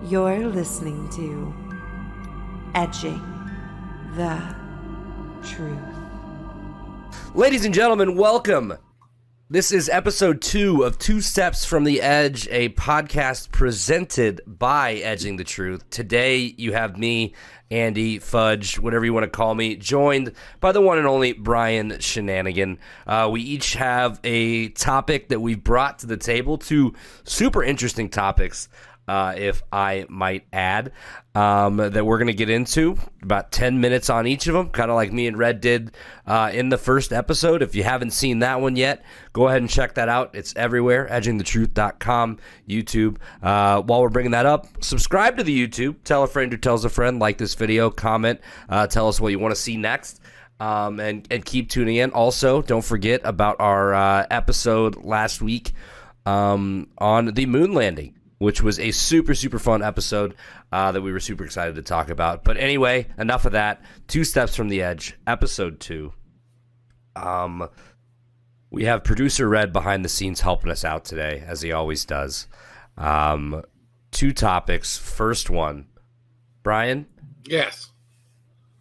You're listening to Edging the Truth. Ladies and gentlemen, welcome. This is episode 2 of 2 Steps from the Edge, a podcast presented by Edging the Truth. Today, you have me, Andy, Fudge, whatever you want to call me, joined by the one and only Brian Shenanigan. We each have a topic that we've brought to the table, 2 super interesting topics, if I might add, that we're going to get into. About 10 minutes on each of them, kind of like me and Red did in the first episode. If you haven't seen that one yet, go ahead and check that out. It's everywhere, edgingthetruth.com, YouTube. While we're bringing that up, subscribe to the YouTube. Tell a friend who tells a friend, like this video, comment, tell us what you want to see next. And keep tuning in. Also, don't forget about our episode last week on the moon landing, which was a super, super fun episode that we were super excited to talk about. But anyway, enough of that. 2 Steps from the Edge, episode 2. We have producer Red behind the scenes helping us out today, as he always does. 2 topics. First one, Brian. Yes.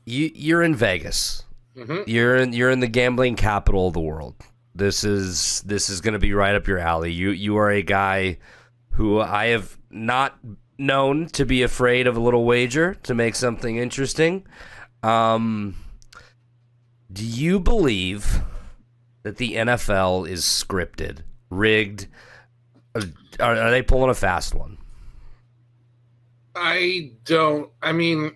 You're in Vegas. Mm-hmm. You're in the gambling capital of the world. This is going to be right up your alley. You are a guy who I have not known to be afraid of a little wager to make something interesting. Do you believe that the NFL is scripted, rigged? Are they pulling a fast one? I don't. I mean,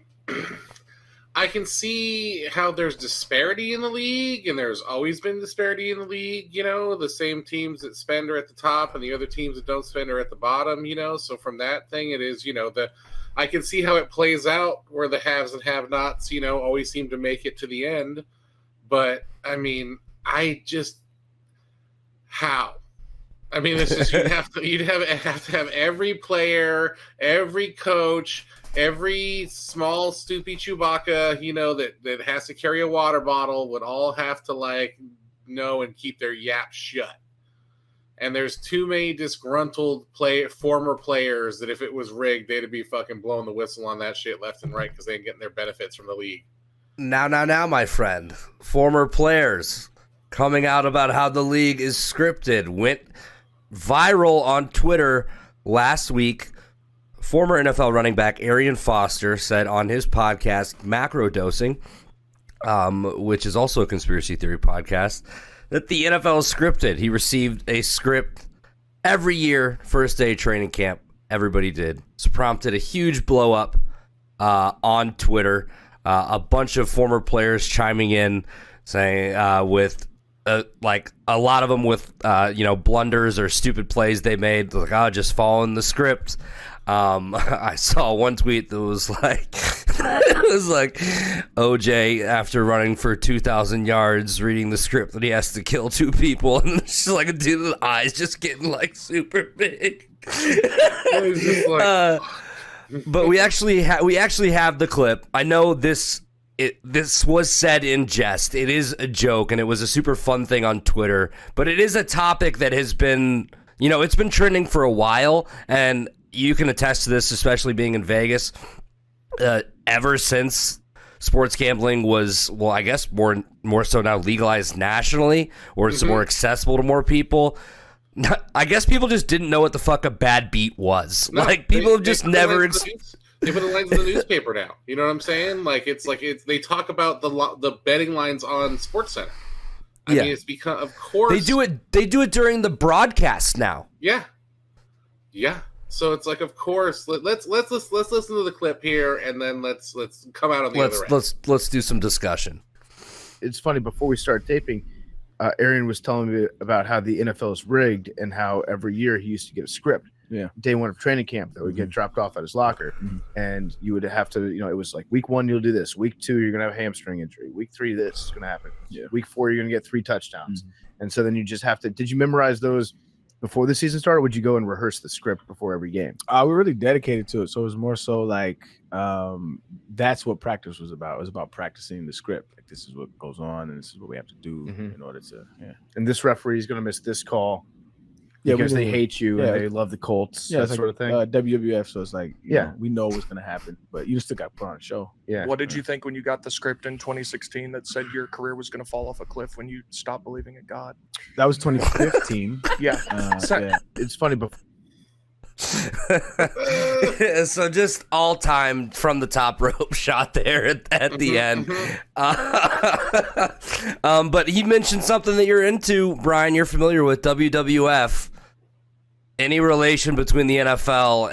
I can see how there's disparity in the league, and there's always been disparity in the league. You know, the same teams that spend are at the top, and the other teams that don't spend are at the bottom. You know, so from that thing, it is. You know, I can see how it plays out, where the haves and have-nots, you know, always seem to make it to the end. But I mean, how? I mean, it's just you'd have to have every player, every coach, every small, stoopy Chewbacca, you know, that has to carry a water bottle would all have to, know and keep their yap shut. And there's too many disgruntled former players that if it was rigged, they'd be fucking blowing the whistle on that shit left and right because they ain't getting their benefits from the league. Now, my friend. Former players coming out about how the league is scripted. Went viral on Twitter last week. Former NFL running back Arian Foster said on his podcast, Macrodosing, which is also a conspiracy theory podcast, that the NFL is scripted. He received a script every year, first day of training camp. Everybody did. So prompted a huge blow up on Twitter. A bunch of former players chiming in, saying with a lot of them with blunders or stupid plays they made, just following the script. I saw one tweet that was like, OJ after running for 2,000 yards, reading the script that he has to kill 2 people, and it's just like a dude with eyes just getting super big. But we actually have the clip. I know this was said in jest. It is a joke, and it was a super fun thing on Twitter. But it is a topic that has been, it's been trending for a while, and you can attest to this, especially being in Vegas. Ever since sports gambling was, well, I guess more so now legalized nationally, or it's more accessible to more people. I guess people just didn't know what the fuck a bad beat was. No, people have just never. They put the lines in the newspaper now. You know what I'm saying? They talk about the betting lines on SportsCenter. I mean, it's because, of course, they do it. They do it during the broadcast now. Yeah. So it's of course, let's listen to the clip here, and then let's come out on the other end. Let's do some discussion. It's funny, before we start taping, Arian was telling me about how the NFL is rigged and how every year he used to get a script. Yeah. Day 1 of training camp that would get dropped off at his locker. Mm-hmm. And you would have to, it was like week 1, you'll do this. Week 2, you're going to have a hamstring injury. Week 3, this is going to happen. Yeah. Week 4, you're going to get 3 touchdowns. Mm-hmm. And so then you just have to, did you memorize those before the season started? Or would you go and rehearse the script before every game? We were really dedicated to it. So it was more so that's what practice was about. It was about practicing the script. This is what goes on, and this is what we have to do in order to, And this referee is going to miss this call. because we they knew. hate you Yeah. and they love the Colts, Yeah, that it's sort of thing. WWF, so it's like, you Yeah. know, we know what's gonna happen, but you still got to put on a show. Yeah. What did you think when you got the script in 2016 that said your career was going to fall off a cliff when you stopped believing in God? That was 2015. Yeah. Yeah. It's funny, but So just all time from the top rope shot there at the end. But he mentioned something that you're into, Brian. You're familiar with WWF. Any relation between the NFL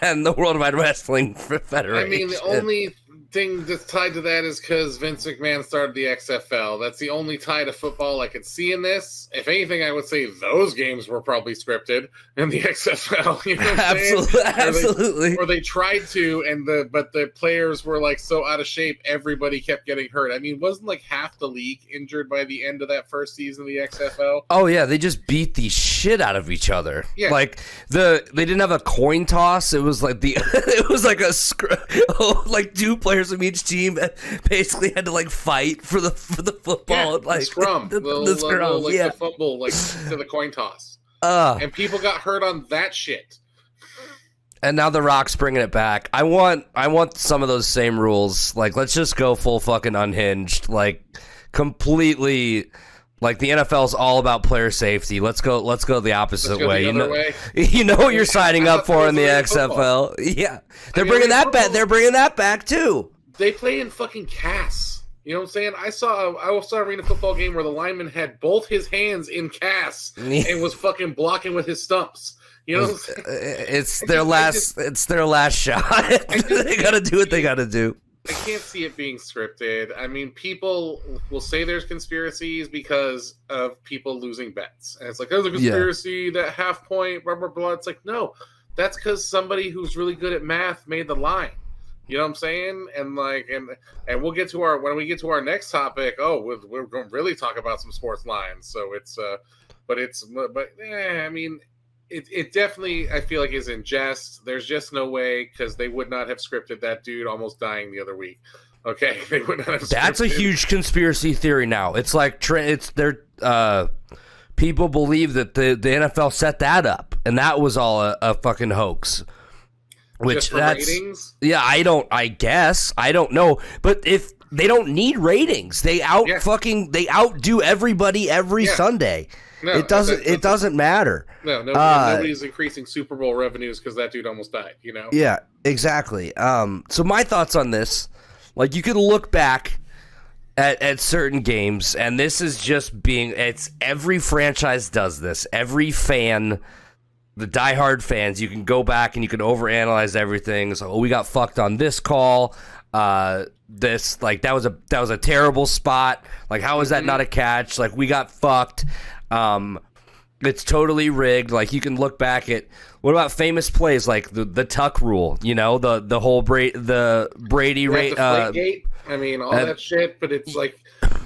and the World Wide Wrestling Federation? I mean, the only thing that's tied to that is because Vince McMahon started the XFL. That's the only tie to football I could see in this. If anything, I would say those games were probably scripted in the XFL. You know what I'm saying? Absolutely. Or they tried to, but the players were like so out of shape, everybody kept getting hurt. I mean, wasn't like half the league injured by the end of that first season of the XFL? Oh yeah, they just beat the shit out of each other. Yeah. Like they didn't have a coin toss. It was like it was like like two players from each team basically had to like fight for the football. Yeah, like the scrum, the scrum, like yeah. the fumble, like to the coin toss, Uh, and people got hurt on that shit. and now the Rock's bringing it back. I want some of those same rules. Like let's just go full fucking unhinged. Like completely. Like the NFL is all about player safety. Let's go the opposite way. You know what you're signing up for in the XFL. Yeah, they're bringing that back. They're bringing that back too. They play in fucking casts. You know what I'm saying? I saw an arena football game where the lineman had both his hands in casts and was fucking blocking with his stumps. You know what I'm saying? It's their last shot. They gotta do what they gotta do. I can't see it being scripted. I mean, people will say there's conspiracies because of people losing bets. And it's like, there's a conspiracy that half point, blah, blah, blah. It's like, no, that's because somebody who's really good at math made the line. You know what I'm saying? And like, and we'll get to when we get to our next topic, we're going to really talk about some sports lines. So I mean, it definitely, I feel like, is in jest. There's just no way, because they would not have scripted that dude almost dying the other week. Okay, they would not have. That's a huge conspiracy theory now. It's like people believe that the NFL set that up, and that was all a fucking hoax. Which just for that's ratings? Yeah, I guess I don't know, but if they don't need ratings, they outdo everybody every Sunday. No, it doesn't matter. No, nobody's increasing Super Bowl revenues because that dude almost died, you know? Yeah, exactly. So my thoughts on this, like you can look back at certain games, and this is just every franchise does this. Every fan, the diehard fans, you can go back and you can overanalyze everything. So we got fucked on this call. That was a terrible spot. Like, how is that not a catch? Like, we got fucked. It's totally rigged. Like, you can look back at what about famous plays like the tuck rule? You know, the whole Brady rate. I mean, all that shit. But it's like,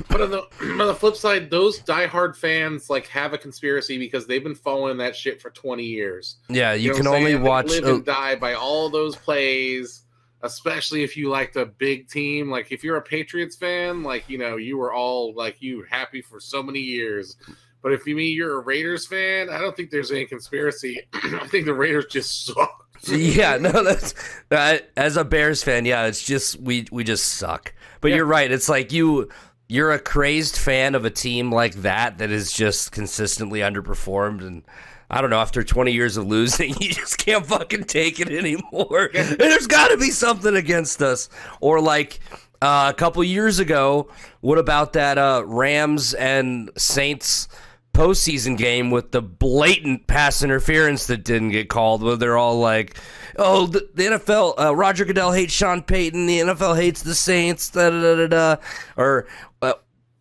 but on the flip side, those diehard fans like have a conspiracy because they've been following that shit for 20 years. Yeah, you know can what I'm only saying? watch. They live and die by all those plays. Especially if you like the big team, like if you're a Patriots fan, like, you know, you were all like you happy for so many years. But if you're a Raiders fan, I don't think there's any conspiracy. I think the Raiders just suck. Yeah, no, that's as a Bears fan. Yeah, it's just we just suck. But you're right. It's like you're a crazed fan of a team like that is just consistently underperformed, and I don't know, after 20 years of losing, you just can't fucking take it anymore. There's got to be something against us. Or like a couple years ago, what about that Rams and Saints postseason game with the blatant pass interference that didn't get called, where they're all like, oh, the NFL, Roger Goodell hates Sean Payton, the NFL hates the Saints, da-da-da-da-da. Or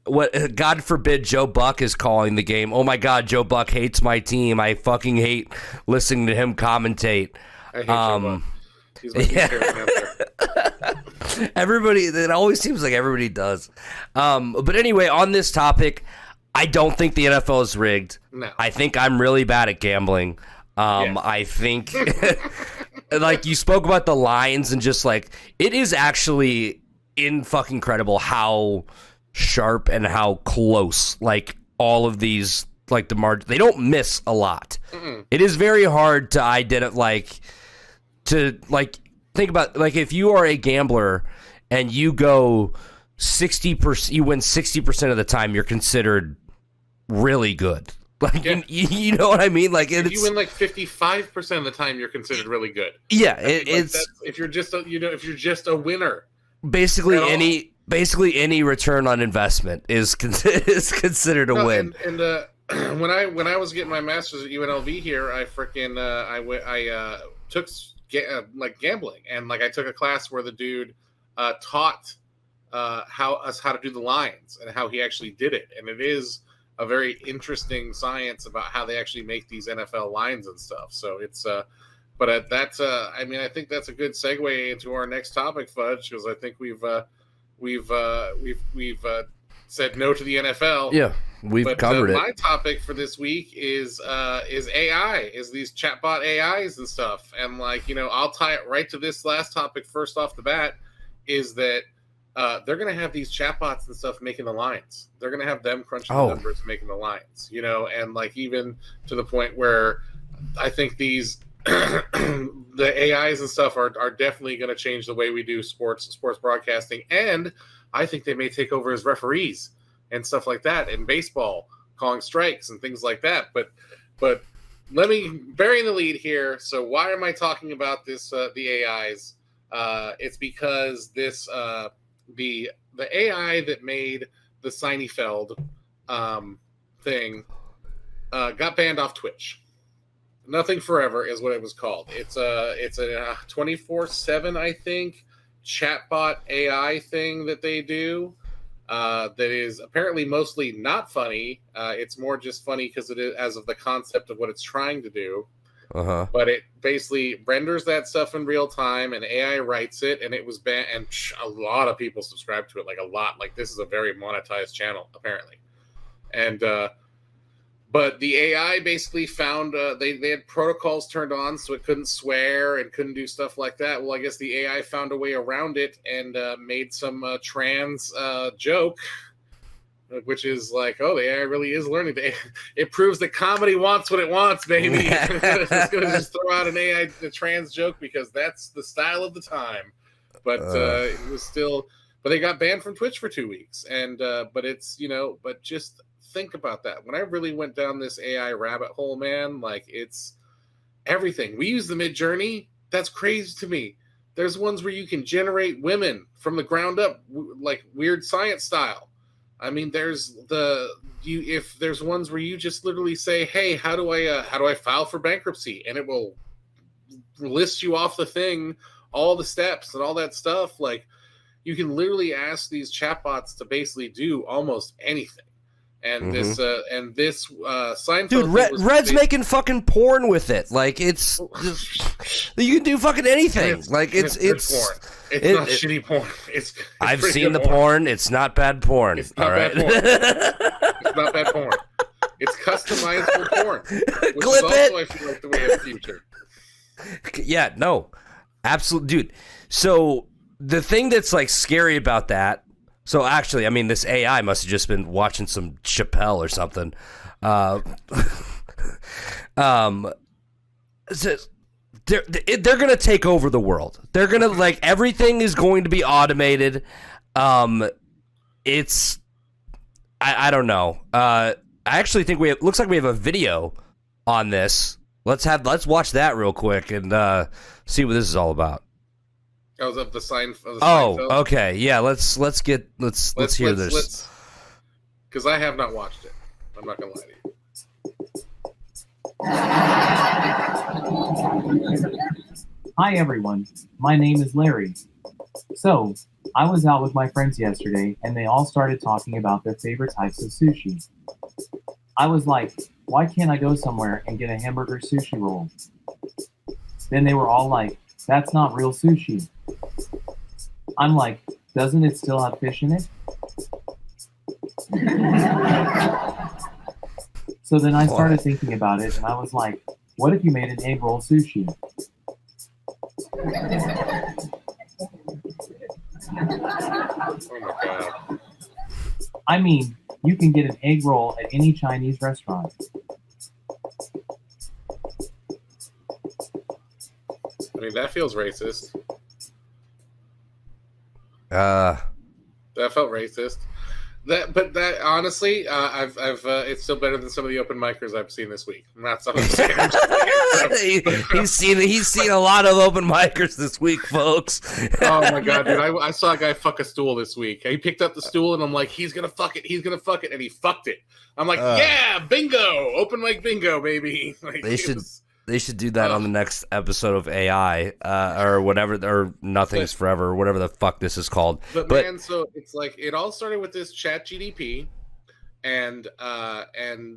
what? God forbid Joe Buck is calling the game. Oh my God, Joe Buck hates my team. I fucking hate listening to him commentate. I hate Joe Buck. He's my favorite answer. Everybody, it always seems like everybody does. But anyway, on this topic, I don't think the NFL is rigged. No. I think I'm really bad at gambling. Yes. I think, like you spoke about the lines and just like, it is actually fucking incredible how sharp and how close like all of these like the margin. They don't miss a lot. Mm-mm. It is very hard to identify, think about, like, if you are a gambler and you go 60%, you win 60% of the time, you're considered really good. Like, you know what I mean? Like, if you win like 55% of the time, you're considered really good. Yeah, it's if you're just a winner. Basically any return on investment is considered a win. And when I was getting my master's at UNLV here, I took like gambling, and like I took a class where the dude taught how to do the lines and how he actually did it, and it is a very interesting science about how they actually make these NFL lines and stuff. So it's but that's I mean, I think that's a good segue into our next topic, Fudge, because I think we've said no to the NFL. Yeah, we've covered it. My topic for this week is AI, is these chatbot AIs and stuff. And like, you know, I'll tie it right to this last topic first off the bat, is that they're going to have these chatbots and stuff making the lines. They're going to have them crunching the numbers, making the lines, you know, and like even to the point where I think these the AIs and stuff are definitely going to change the way we do sports broadcasting, and I think they may take over as referees and stuff like that in baseball, calling strikes and things like that. But let me bury the lead here. So why am I talking about this? The AIs. It's because this the AI that made the Seinfeld thing got banned off Twitch. Nothing Forever is what it was called. It's a 24/7, I think, chatbot AI thing that they do that is apparently mostly not funny. It's more just funny because it is as of the concept of what it's trying to do. But it basically renders that stuff in real time, and AI writes it, and it was banned. And a lot of people subscribe to it, like a lot. Like this is a very monetized channel, apparently. And but the AI basically found they had protocols turned on so it couldn't swear and couldn't do stuff like that. Well, I guess the AI found a way around it and made some trans joke, which is like, oh, the AI really is learning. It proves that comedy wants what it wants, baby. It's going to just throw out an AI a trans joke because that's the style of the time. But it was still, but they got banned from Twitch for 2 weeks. And but it's, you know, but just think about that. When I really went down this AI rabbit hole, man, like it's everything. We use the Midjourney. That's crazy to me. There's ones where you can generate women from the ground up, like weird science style. I mean, if there's ones where you just literally say, "Hey, how do I file for bankruptcy?" and it will list you off the thing, all the steps and all that stuff. Like you can literally ask these chatbots to basically do almost anything. And this Seinfeld, dude, Red's making fucking porn with it. Like it's, you can do fucking anything. Like it's porn. It's not shitty porn. I've seen the porn. It's not bad porn. It's not bad porn. It's not bad porn. It's customized for porn. Which Clip is also, I feel like, the way of the future. Yeah, no, absolutely, dude. So the thing that's like scary about that. So actually, I mean, this AI must have just been watching some Chappelle or something. So they're gonna take over the world. They're gonna like everything is going to be automated. It's I don't know. I actually think looks like we have a video on this. Let's watch that real quick and see what this is all about. I was of the Seinfeld. Oh, okay, yeah. Let's hear this. Because I have not watched it. I'm not gonna lie to you. Hi everyone, my name is Larry. So, I was out with my friends yesterday and they all started talking about their favorite types of sushi. I was like, why can't I go somewhere and get a hamburger sushi roll? Then they were all like, that's not real sushi. I'm like, doesn't it still have fish in it? So then I started thinking about it and I was like, what if you made an egg roll sushi? Oh my god. I mean, You can get an egg roll at any Chinese restaurant. I mean, that feels racist. Uh, That felt racist. But honestly, it's still better than some of the open micers I've seen this week. That's what I'm saying. he's seen a lot of open micers this week, folks. Oh my god, dude! I saw a guy fuck a stool this week. He picked up the stool, and I'm like, he's gonna fuck it, and he fucked it. I'm like, yeah, bingo, open mic bingo, baby. Like, They should do that on the next episode of AI, or whatever, or Nothing's Forever, or whatever the fuck this is called. But man, so it's like it all started with this ChatGPT, and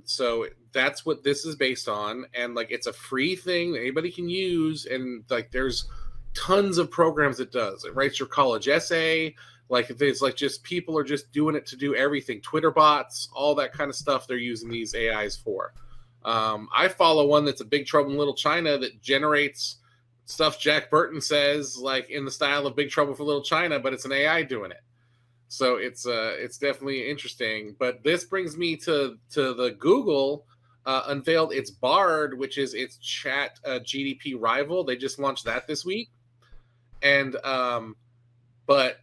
so that's what this is based on, and like it's a free thing that anybody can use, and like there's tons of programs it does. It writes your college essay. Like it's like just people are just doing it to do everything. Twitter bots, all that kind of stuff. They're using these AIs for. I follow one that's a Big Trouble in Little China that generates stuff Jack Burton says, like in the style of Big Trouble for Little China, but it's an AI doing it. So it's definitely interesting. But this brings me to the Google unveiled its Bard, which is its Chat GDP rival. They just launched that this week, and but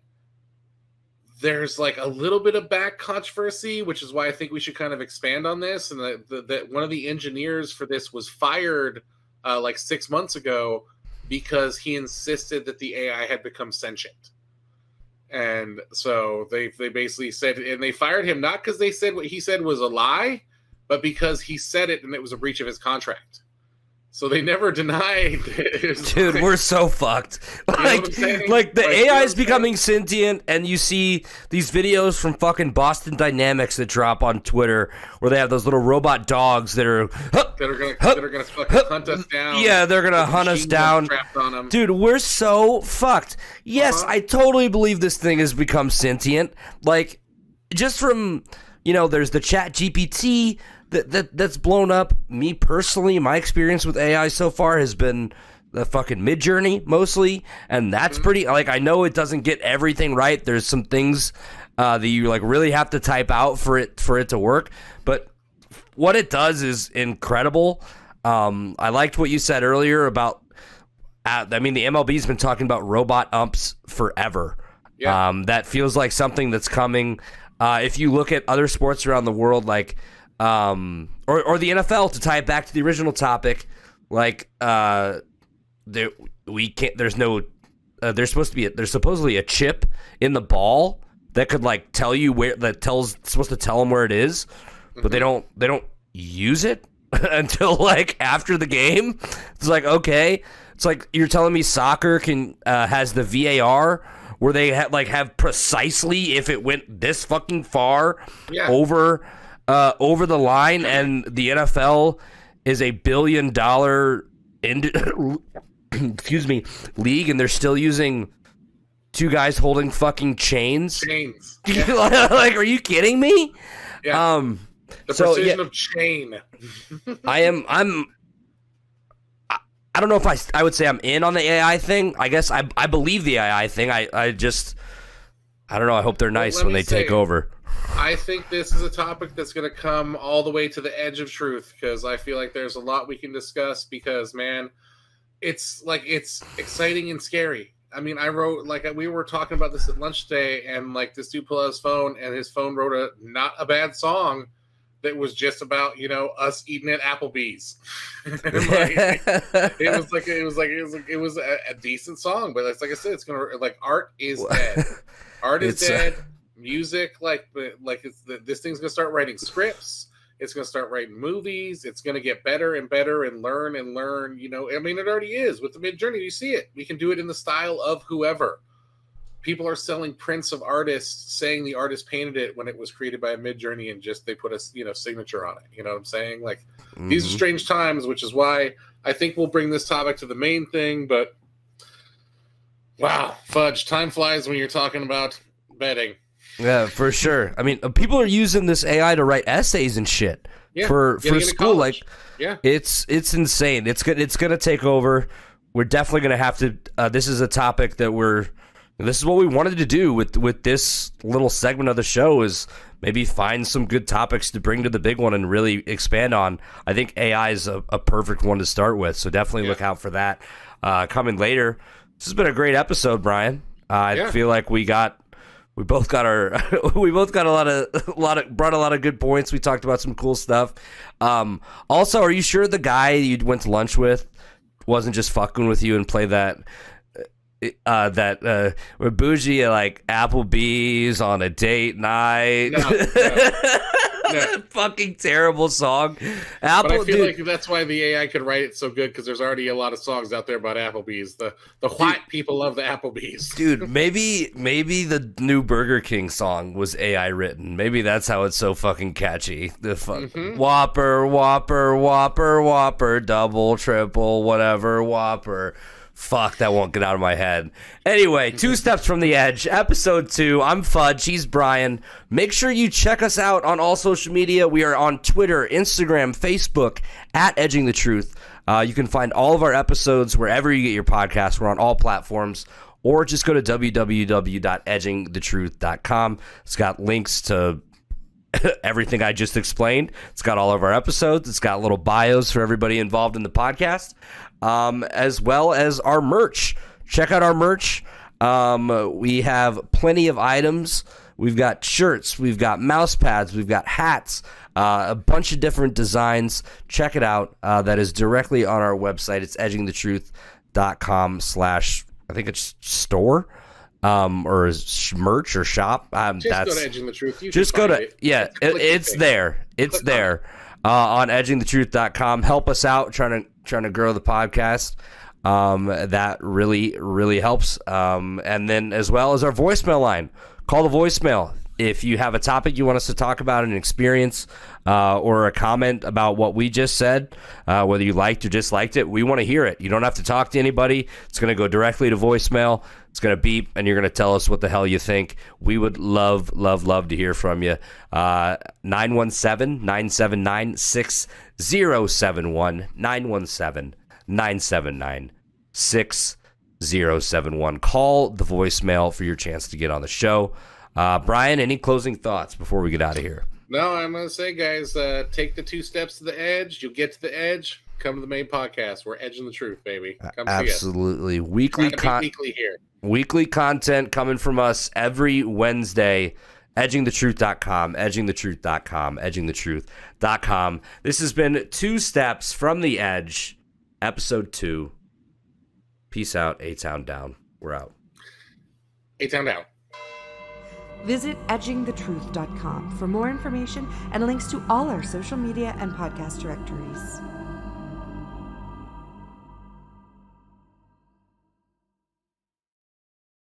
there's like a little bit of back controversy, which is why I think we should kind of expand on this. And that one of the engineers for this was fired like 6 months ago because he insisted that the AI had become sentient. And so they basically said, and they fired him not because they said what he said was a lie, but because he said it and it was a breach of his contract. So they never denied it. Dude, we're so fucked. Like the AI is becoming sentient, and you see these videos from fucking Boston Dynamics that drop on Twitter where they have those little robot dogs that are gonna fucking hunt us down. Yeah, they're gonna hunt us down. Dude, we're so fucked. Yes, I totally believe this thing has become sentient. Like, just from, there's the ChatGPT that's blown up. Me personally, my experience with AI so far has been the fucking Midjourney mostly, and that's pretty. Like, I know it doesn't get everything right. There's some things that you like really have to type out for it to work, but what it does is incredible. I liked what you said earlier about. I mean, the MLB's been talking about robot umps forever. Yeah. That feels like something that's coming. If you look at other sports around the world, like. Or the NFL, to tie it back to the original topic, like there's supposedly a chip in the ball that could like tell you where, supposed to tell them where it is, but they don't use it until like after the game. It's like, okay, it's like you're telling me soccer has the VAR where they have precisely if it went this fucking far over the line, and the NFL is a $1 billion league, and they're still using two guys holding fucking chains. Yeah. Like, are you kidding me? Yeah. The precision of chain. I don't know if I would say I'm in on the AI thing. I guess I believe the AI thing. I don't know. I hope they're nice when they take over. I think this is a topic that's going to come all the way to the edge of truth, because I feel like there's a lot we can discuss, because, man, it's exciting and scary. I mean, we were talking about this at lunch today, and like this dude pulled out his phone, and his phone wrote a not a bad song that was just about, us eating at Applebee's. It was a decent song, but it's like I said, it's going to, like, art is dead. Art is dead. Music, this thing's gonna start writing scripts. It's gonna start writing movies. It's gonna get better and better and learn. I mean, it already is with the Midjourney. You see it. We can do it in the style of whoever. People are selling prints of artists, saying the artist painted it when it was created by a Midjourney, and just they put a signature on it. You know what I'm saying? Like, these are strange times, which is why I think we'll bring this topic to the main thing. But wow, fudge! Time flies when you're talking about betting. Yeah, for sure. I mean, people are using this AI to write essays and shit for school. Like, it's insane. It's gonna take over. We're definitely gonna have to. This is a topic that we're And this is what we wanted to do with this little segment of the show, is maybe find some good topics to bring to the big one and really expand on. I think AI is a perfect one to start with, so definitely look out for that coming later. This has been a great episode, Brian. I feel like we both got brought a lot of good points. We talked about some cool stuff. Also, are you sure the guy you went to lunch with wasn't just fucking with you and play that bougie like Applebee's on a date night? No. Fucking terrible song. But I feel like that's why the AI could write it so good, because there's already a lot of songs out there about Applebee's. The white people love the Applebee's. Dude, maybe the new Burger King song was AI written. Maybe that's how it's so fucking catchy. The Whopper, Whopper, Whopper, Whopper, double, triple, whatever, Whopper. Fuck, that won't get out of my head. Anyway, 2 Steps from the Edge, episode 2. I'm Fudge. He's Brian. Make sure you check us out on all social media. We are on Twitter, Instagram, Facebook, at Edging the Truth. You can find all of our episodes wherever you get your podcasts. We're on all platforms. Or just go to www.edgingthetruth.com. It's got links to everything I just explained. It's got all of our episodes. It's got little bios for everybody involved in the podcast, as well as our merch. Check out our merch. We have plenty of items. We've got shirts. We've got mouse pads. We've got hats. A bunch of different designs. Check it out. That is directly on our website. It's edgingthetruth.com/ I think it's store. Or merch or shop. Just go to Edging the Truth. Just go to it's there. It's there on edgingthetruth.com. Help us out trying to grow the podcast. That really helps. And then as well as our voicemail line. Call the voicemail if you have a topic you want us to talk about, an experience or a comment about what we just said, whether you liked or disliked it. We want to hear it. You don't have to talk to anybody. It's going to go directly to voicemail. It's going to beep, and you're going to tell us what the hell you think. We would love to hear from you. 917-979-6071. 917-979-6071. Call the voicemail for your chance to get on the show. Brian, any closing thoughts before we get out of here? No, I'm going to say, guys, take the 2 steps to the edge. You'll get to the edge. Come to the main podcast. We're Edging the Truth, baby. Come Absolutely. See us. Weekly here. Weekly content coming from us every Wednesday. edgingthetruth.com, edgingthetruth.com, edgingthetruth.com. This has been 2 Steps from the Edge, episode 2. Peace out. A-Town down. We're out. A-Town down. Visit edgingthetruth.com for more information and links to all our social media and podcast directories.